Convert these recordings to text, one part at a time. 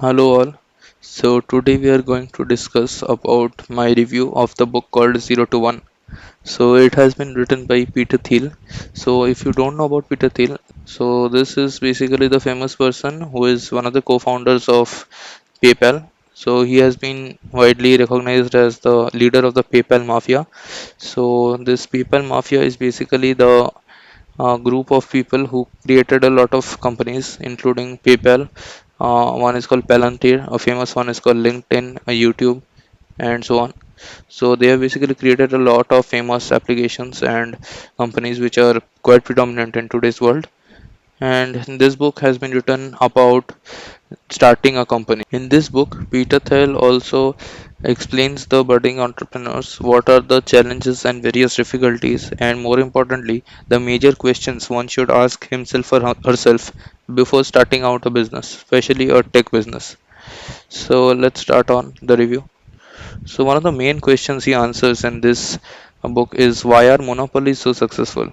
Hello all. So today we are going to discuss about my review of the book called 0 to 1. So it has been written by Peter Thiel. So if you don't know about Peter Thiel, so this is basically the famous person who is one of the co-founders of PayPal. So he has been widely recognized as the leader of the PayPal mafia. So this PayPal mafia is basically the group of people who created a lot of companies, including PayPal. One is called Palantir, a famous one is called LinkedIn, YouTube, and so on. So they have basically created a lot of famous applications and companies which are quite predominant in today's world. And this book has been written about starting a company. In this book, Peter Thiel also explains the budding entrepreneurs what are the challenges and various difficulties, and more importantly, the major questions one should ask himself or herself before starting out a business, especially a tech business. So let's start on the review. So one of the main questions he answers in this book is why are monopolies so successful?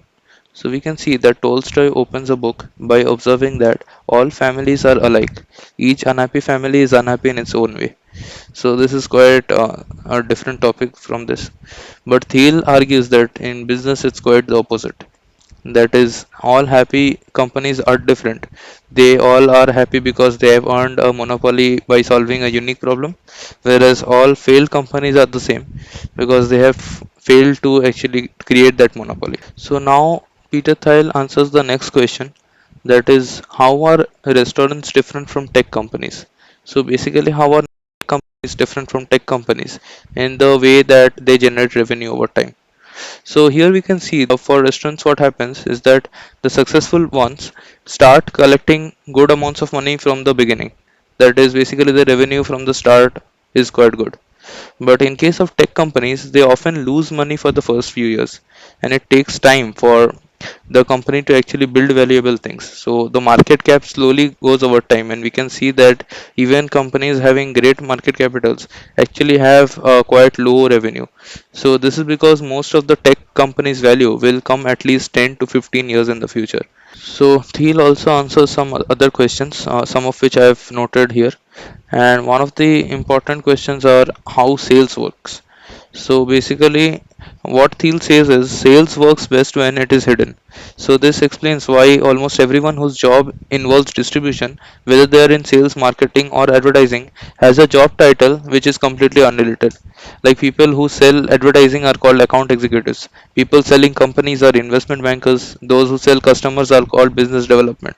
So we can see that Tolstoy opens a book by observing that all families are alike. Each unhappy family is unhappy in its own way. So this is quite a different topic from this. But Thiel argues that in business it's quite the opposite. That is, all happy companies are different. They all are happy because they have earned a monopoly by solving a unique problem, whereas all failed companies are the same because they have failed to actually create that monopoly. So now Peter Thiel answers the next question, that is, how are restaurants different from tech companies? So basically, how are companies different from tech companies in the way that they generate revenue over time? So here we can see for restaurants what happens is that the successful ones start collecting good amounts of money from the beginning. That is basically the revenue from the start is quite good. But in case of tech companies, they often lose money for the first few years, and it takes time for the company to actually build valuable things. So the market cap slowly goes over time, and we can see that even companies having great market capitals actually have quite low revenue. So this is because most of the tech companies' value will come at least 10 to 15 years in the future. So Thiel also answers some other questions, some of which I have noted here. And one of the important questions are how sales works. So basically, what Thiel says is sales works best when it is hidden. So this explains why almost everyone whose job involves distribution, whether they are in sales, marketing, or advertising, has a job title which is completely unrelated. Like people who sell advertising are called account executives. People selling companies are investment bankers. Those who sell customers are called business development,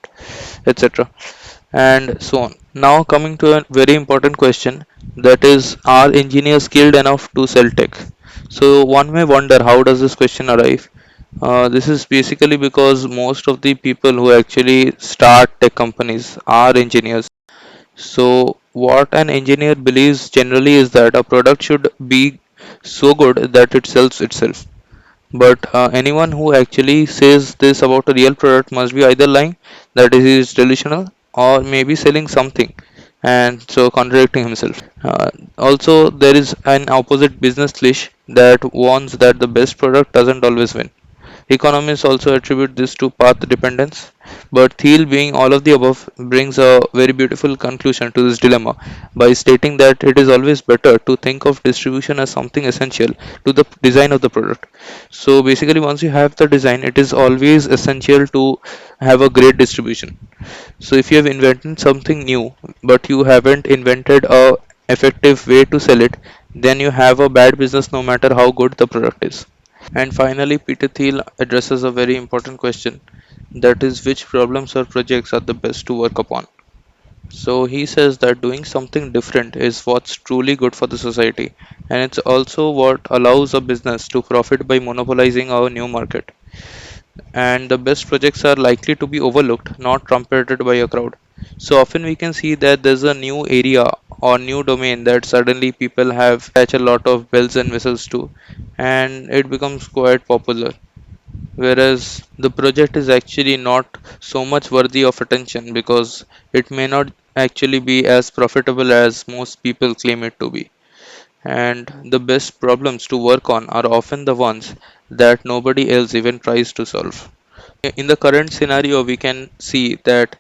etc. And so on. Now coming to a very important question, that is, are engineers skilled enough to sell tech? So one may wonder how does this question arrive? This is basically because most of the people who actually start tech companies are engineers. So what an engineer believes generally is that a product should be so good that it sells itself. But anyone who actually says this about a real product must be either lying, that is, he is delusional, or maybe selling something and so contradicting himself. Also, there is an opposite business cliche that warns that the best product doesn't always win. Economists also attribute this to path dependence, but Thiel, being all of the above, brings a very beautiful conclusion to this dilemma by stating that it is always better to think of distribution as something essential to the design of the product. So basically, once you have the design, it is always essential to have a great distribution. So if you have invented something new, but you haven't invented a effective way to sell it, then you have a bad business no matter how good the product is. And finally, Peter Thiel addresses a very important question, that is, which problems or projects are the best to work upon. So he says that doing something different is what's truly good for the society, and it's also what allows a business to profit by monopolizing our new market. And the best projects are likely to be overlooked, not trumpeted by a crowd. So often we can see that there's a new area or new domain that suddenly people have attach a lot of bells and whistles to, and it becomes quite popular, whereas the project is actually not so much worthy of attention because it may not actually be as profitable as most people claim it to be. And the best problems to work on are often the ones that nobody else even tries to solve. In the current scenario, we can see that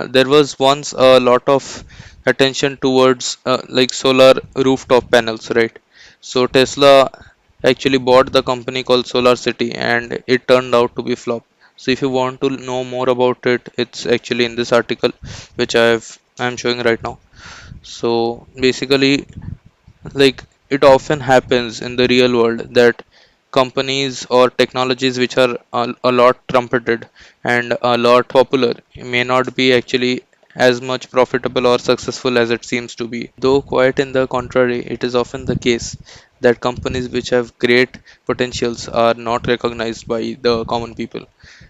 there was once a lot of attention towards like solar rooftop panels, right? So Tesla actually bought the company called Solar City, and it turned out to be flop. So if you want to know more about it, it's actually in this article which I'm showing right now. So basically, like, it often happens in the real world that companies or technologies which are a lot trumpeted and a lot popular may not be actually as much profitable or successful as it seems to be. Though quite in the contrary, it is often the case that companies which have great potentials are not recognized by the common people.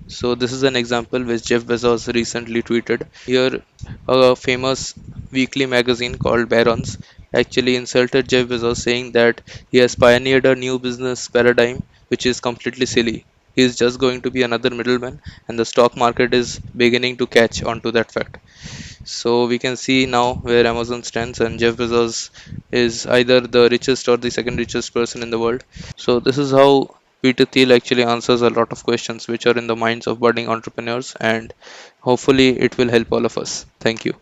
So this is an example which Jeff Bezos recently tweeted. Here, a famous weekly magazine called Barron's actually insulted Jeff Bezos, saying that he has pioneered a new business paradigm which is completely silly. He is just going to be another middleman, and the stock market is beginning to catch on to that fact. So we can see now where Amazon stands, and Jeff Bezos is either the richest or the second richest person in the world. So this is how Peter Thiel actually answers a lot of questions which are in the minds of budding entrepreneurs, and hopefully it will help all of us. Thank you.